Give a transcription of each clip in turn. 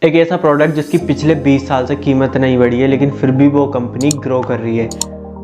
एक ऐसा प्रोडक्ट जिसकी पिछले 20 साल से कीमत नहीं बढ़ी है, लेकिन फिर भी वो कंपनी ग्रो कर रही है।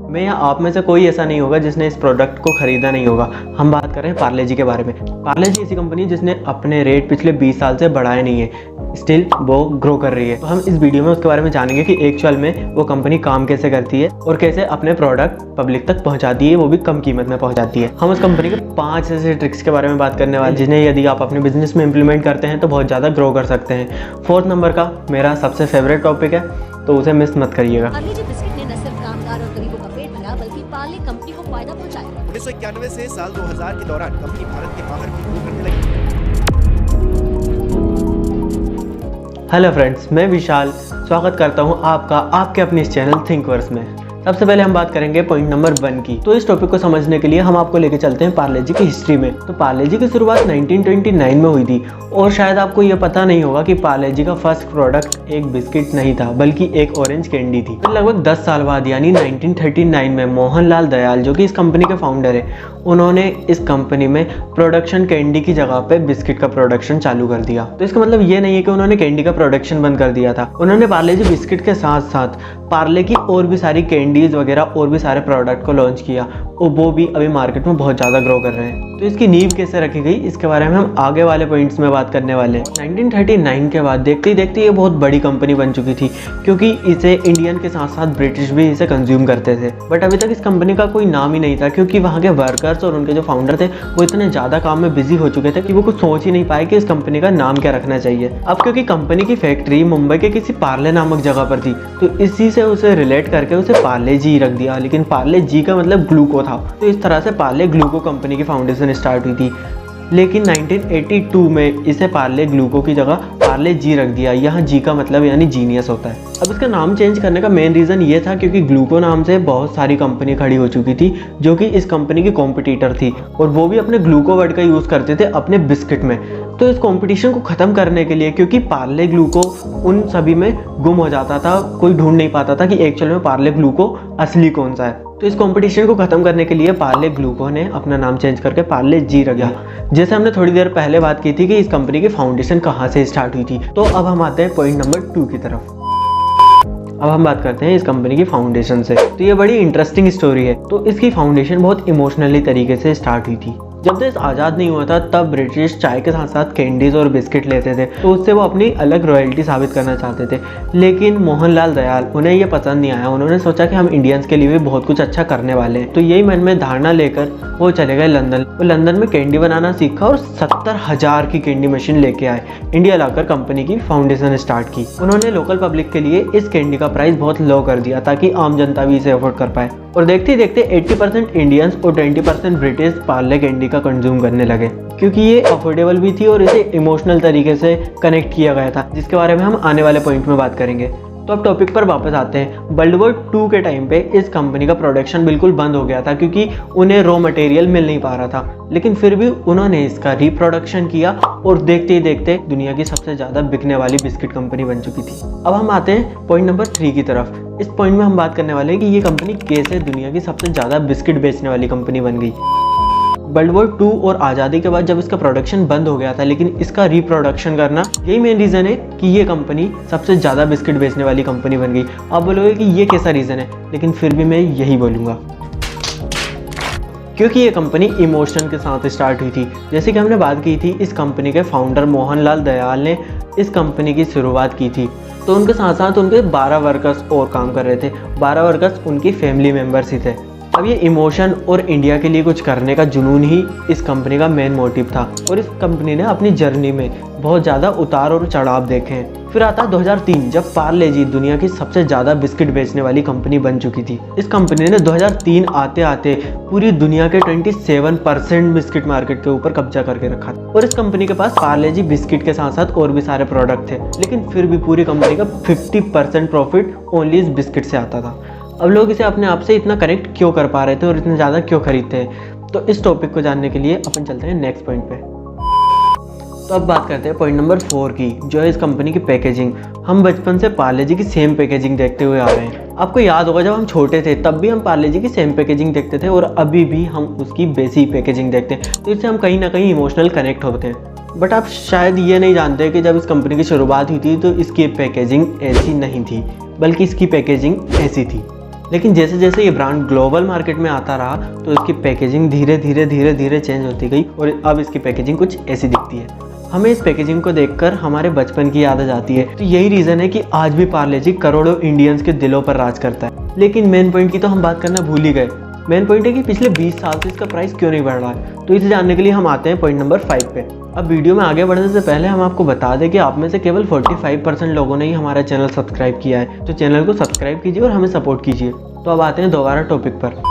मैं या आप में से कोई ऐसा नहीं होगा जिसने इस प्रोडक्ट को खरीदा नहीं होगा। हम बात कर रहे हैं पार्ले जी के बारे में। पार्ले जी ऐसी कंपनी जिसने अपने रेट पिछले 20 साल से बढ़ाए नहीं है, स्टिल वो ग्रो कर रही है। तो हम इस वीडियो में उसके बारे में जानेंगे कि एक्चुअल में वो कंपनी काम कैसे करती है और कैसे अपने प्रोडक्ट पब्लिक तक पहुंचाती है, वो भी कम कीमत में पहुंचाती है। हम उस कंपनी के 5 ऐसे ट्रिक्स के बारे में बात करने वाले जिन्हें यदि आप अपने बिजनेस में इंप्लीमेंट करते हैं तो बहुत ज़्यादा ग्रो कर सकते हैं। 4th नंबर का मेरा सबसे फेवरेट टॉपिक है, तो उसे मिस मत करिएगा। पार्ले जी बिस्किट ने न सिर्फ कामगार और गरीबों का पेट भरा, बल्कि पार्ले कंपनी को फायदा पहुंचाया। 1991 से साल 2000 के दौरान कंपनी भारत के बाहर भी ग्रो करने लगी। हेलो फ्रेंड्स, मैं विशाल स्वागत करता हूं आपका आपके अपने इस चैनल थिंकवर्स में। सबसे पहले हम बात करेंगे पॉइंट नंबर 1 की। तो इस टॉपिक को समझने के लिए हम आपको लेके चलते हैं पार्ले जी की हिस्ट्री में। तो पार्ले जी की शुरुआत 1929 में हुई थी और शायद आपको ये पता नहीं होगा कि पार्ले जी का फर्स्ट प्रोडक्ट एक बिस्किट नहीं था, बल्कि एक ऑरेंज कैंडी थी। फिर लगभग 10 साल बाद यानी 1939 में मोहनलाल दयाल, जो कि इस कंपनी के फाउंडर है, उन्होंने इस कंपनी में प्रोडक्शन कैंडी की जगह पे बिस्किट का प्रोडक्शन चालू कर दिया। तो इसका मतलब ये नहीं है कि उन्होंने कैंडी का प्रोडक्शन बंद कर दिया था। उन्होंने पार्ले जी बिस्किट के साथ साथ पार्ले की और भी सारी कैंडीज वगैरह और भी सारे प्रोडक्ट को लॉन्च किया और वो भी अभी मार्केट में बहुत ज़्यादा ग्रो कर रहे हैं। तो इसकी नींव कैसे रखी गई, इसके बारे में हम आगे वाले पॉइंट्स में बात करने वाले हैं। 1939 के बाद देखते ही देखते ये बहुत बड़ी कंपनी बन चुकी थी, क्योंकि इसे इंडियन के साथ साथ ब्रिटिश भी इसे कंज्यूम करते थे। बट अभी तक इस कंपनी का कोई नाम ही नहीं था, क्योंकि वहाँ के वर्कर्स और उनके जो फाउंडर थे वो इतने ज़्यादा काम में बिजी हो चुके थे कि वो कुछ सोच ही नहीं पाए कि इस कंपनी का नाम क्या रखना चाहिए। अब क्योंकि कंपनी की फैक्ट्री मुंबई के किसी पार्ले नामक जगह पर थी, तो इसी से उसे रिलेट करके उसे पार्ले जी रख दिया। लेकिन पार्ले जी का मतलब ग्लूको था, तो इस तरह से पार्ले ग्लूको कंपनी की फाउंडेशन स्टार्ट हुई थी। लेकिन 1982 में इसे पार्ले ग्लूको की जगह पार्ले जी रख दिया। यहाँ जी का मतलब यानी जीनियस होता है। अब इसका नाम चेंज करने का मेन रीज़न ये था क्योंकि ग्लूको नाम से बहुत सारी कंपनी खड़ी हो चुकी थी जो कि इस कंपनी की कॉम्पिटिटर थी, और वो भी अपने ग्लूको वर्ड का यूज़ करते थे अपने बिस्किट में। तो इस कंपटीशन को ख़त्म करने के लिए, क्योंकि पार्ले ग्लूको उन सभी में गुम हो जाता था, कोई ढूंढ नहीं पाता था कि एक्चुअल में पार्ले ग्लूको असली कौन सा है, तो इस कंपटीशन को खत्म करने के लिए पार्ले ग्लूको ने अपना नाम चेंज करके पार्ले जी रख दिया। जैसे हमने थोड़ी देर पहले बात की थी कि इस कंपनी की फाउंडेशन कहाँ से स्टार्ट हुई थी। तो अब हम आते हैं पॉइंट नंबर 2 की तरफ। अब हम बात करते हैं इस कंपनी की फाउंडेशन से। तो ये बड़ी इंटरेस्टिंग स्टोरी है। तो इसकी फाउंडेशन बहुत इमोशनली तरीके से स्टार्ट हुई थी। जब देश आज़ाद नहीं हुआ था तब ब्रिटिश चाय के साथ साथ कैंडीज और बिस्किट लेते थे, तो उससे वो अपनी अलग रॉयल्टी साबित करना चाहते थे। लेकिन मोहनलाल दयाल, उन्हें ये पसंद नहीं आया। उन्होंने सोचा कि हम इंडियंस के लिए भी बहुत कुछ अच्छा करने वाले हैं। तो यही मन में धारणा लेकर वो चले गए लंदन। वो लंदन में कैंडी बनाना सीखा और 70,000 की कैंडी मशीन लेके आए। इंडिया लाकर कंपनी की फाउंडेशन स्टार्ट की। उन्होंने लोकल पब्लिक के लिए इस कैंडी का प्राइस बहुत लो कर दिया ताकि आम जनता भी इसे अफोर्ड कर पाए। और देखते ही देखते 80% इंडियंस और 20% ब्रिटिश पार्ले कैंडी का कंज्यूम करने लगे, क्योंकि ये अफोर्डेबल भी थी और इसे इमोशनल तरीके से कनेक्ट किया गया था, जिसके बारे में हम आने वाले पॉइंट में बात करेंगे। तो अब टॉपिक पर वापस आते हैं। वर्ल्ड वॉर 2 के टाइम पे इस कंपनी का प्रोडक्शन बिल्कुल बंद हो गया था, क्योंकि उन्हें रॉ मटेरियल मिल नहीं पा रहा था। लेकिन फिर भी उन्होंने इसका रिप्रोडक्शन किया और देखते ही देखते दुनिया की सबसे ज़्यादा बिकने वाली बिस्किट कंपनी बन चुकी थी। अब हम आते हैं पॉइंट नंबर 3 की तरफ। इस पॉइंट में हम बात करने वाले हैं कि ये कंपनी कैसे दुनिया की सबसे ज़्यादा बिस्किट बेचने वाली कंपनी बन गई। वर्ल्ड वॉर 2 और आज़ादी के बाद जब इसका प्रोडक्शन बंद हो गया था, लेकिन इसका रिप्रोडक्शन करना, यही मेन रीज़न है कि ये कंपनी सबसे ज़्यादा बिस्किट बेचने वाली कंपनी बन गई। आप बोलोगे कि ये कैसा रीज़न है, लेकिन फिर भी मैं यही बोलूँगा, क्योंकि ये कंपनी इमोशन के साथ स्टार्ट हुई थी। जैसे कि हमने बात की थी, इस कंपनी के फाउंडर मोहनलाल दयाल ने इस कंपनी की शुरुआत की थी। तो उनके साथ साथ उनके 12 वर्कर्स और काम कर रहे थे। 12 वर्कर्स उनकी फैमिली मेम्बर्स ही थे। अब ये इमोशन और इंडिया के लिए कुछ करने का जुनून ही इस कंपनी का मेन मोटिव था, और इस कंपनी ने अपनी जर्नी में बहुत ज़्यादा उतार और चढ़ाव देखे हैं। फिर आता 2003, जब पार्ले जी दुनिया की सबसे ज़्यादा बिस्किट बेचने वाली कंपनी बन चुकी थी। इस कंपनी ने 2003 आते आते पूरी दुनिया के 27% बिस्किट मार्केट के ऊपर कब्जा करके रखा था। और इस कंपनी के पास पार्ले जी बिस्किट के साथ साथ और भी सारे प्रोडक्ट थे, लेकिन फिर भी पूरी कंपनी का 50% प्रॉफिट ओनली इस बिस्किट से आता था। अब लोग इसे अपने आप से इतना कनेक्ट क्यों कर पा रहे थे और इतने ज़्यादा क्यों खरीदते हैं, तो इस टॉपिक को जानने के लिए अपन चलते हैं नेक्स्ट पॉइंट पे। तो अब बात करते हैं पॉइंट नंबर 4 की, जो है इस कंपनी की पैकेजिंग। हम बचपन से पार्ले जी की सेम पैकेजिंग देखते हुए आ रहे हैं। आपको याद होगा जब हम छोटे थे तब भी हम पार्ले जी की सेम पैकेजिंग देखते थे और अभी भी हम उसकी बेसिक पैकेजिंग देखते हैं, तो इससे हम कहीं ना कहीं इमोशनल कनेक्ट होते हैं। बट आप शायद ये नहीं जानते कि जब इस कंपनी की शुरुआत हुई थी तो इसकी पैकेजिंग ऐसी नहीं थी, बल्कि इसकी पैकेजिंग ऐसी थी। लेकिन जैसे जैसे ये ब्रांड ग्लोबल मार्केट में आता रहा तो इसकी पैकेजिंग धीरे धीरे चेंज होती गई और अब इसकी पैकेजिंग कुछ ऐसी दिखती है। हमें इस पैकेजिंग को देखकर हमारे बचपन की याद आ जाती है। तो यही रीज़न है कि आज भी पार्ले जी करोड़ों इंडियंस के दिलों पर राज करता है। लेकिन मेन पॉइंट की तो हम बात करना भूल ही गए। मेन पॉइंट है कि पिछले 20 साल से इसका प्राइस क्यों नहीं बढ़ रहा है। तो इसे जानने के लिए हम आते हैं पॉइंट नंबर 5 पे। अब वीडियो में आगे बढ़ने से पहले हम आपको बता दें कि आप में से केवल 45% लोगों ने ही हमारा चैनल सब्सक्राइब किया है, तो चैनल को सब्सक्राइब कीजिए और हमें सपोर्ट कीजिए। तो अब आते हैं दोबारा टॉपिक पर।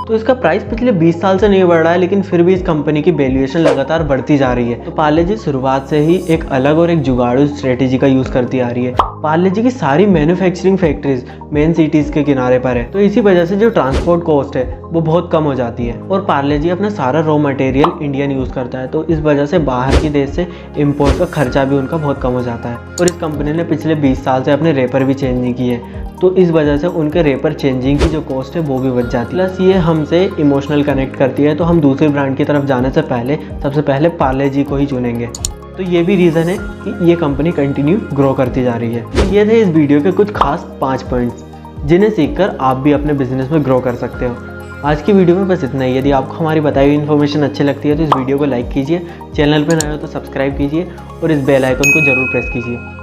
तो इसका प्राइस पिछले 20 साल से नहीं बढ़ रहा है, लेकिन फिर भी इस कंपनी की वैल्यूएशन लगातार बढ़ती जा रही है। तो पार्ले जी शुरुआत से ही एक अलग और एक जुगाड़ू स्ट्रेटेजी का यूज़ करती आ रही है। पार्ले जी की सारी मैन्युफैक्चरिंग फैक्ट्रीज मेन सिटीज़ के किनारे पर है, तो इसी वजह से जो ट्रांसपोर्ट कॉस्ट है वो बहुत कम हो जाती है। और पार्ले जी अपना सारा रॉ मटेरियल इंडियन यूज़ करता है, तो इस वजह से बाहर के देश से इम्पोर्ट का खर्चा भी उनका बहुत कम हो जाता है। और इस कंपनी ने पिछले 20 साल से अपने रेपर भी चेंज नहीं किए, तो इस वजह से उनके रेपर चेंजिंग की जो कॉस्ट है वो भी बच जाती है। प्लस ये हमसे इमोशनल कनेक्ट करती है, तो हम दूसरी ब्रांड की तरफ जाने से पहले सबसे पहले पार्ले जी को ही चुनेंगे। तो ये भी रीज़न है कि ये कंपनी कंटिन्यू ग्रो करती जा रही है। तो ये थे इस वीडियो के कुछ खास 5 पॉइंट्स जिन्हें सीखकर आप भी अपने बिजनेस में ग्रो कर सकते हो। आज की वीडियो में बस इतना ही। यदि आपको हमारी बताई हुई इन्फॉर्मेशन अच्छी लगती है तो इस वीडियो को लाइक कीजिए, चैनल पर नए हो तो सब्सक्राइब कीजिए और इस बेल आइकन को ज़रूर प्रेस कीजिए।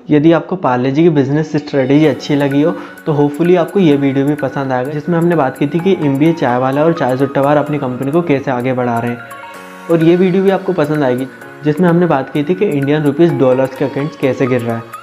यदि आपको पार्ले जी की बिजनेस स्ट्रेटेजी अच्छी लगी हो तो होपफुली आपको ये वीडियो भी पसंद आएगा, जिसमें हमने बात की थी कि MBA चाय वाला और चाय सुट्टावार अपनी कंपनी को कैसे आगे बढ़ा रहे हैं। और ये वीडियो भी आपको पसंद आएगी जिसमें हमने बात की थी कि इंडियन रुपीज़ डॉलर्स के अकाउंट्स कैसे गिर रहा है।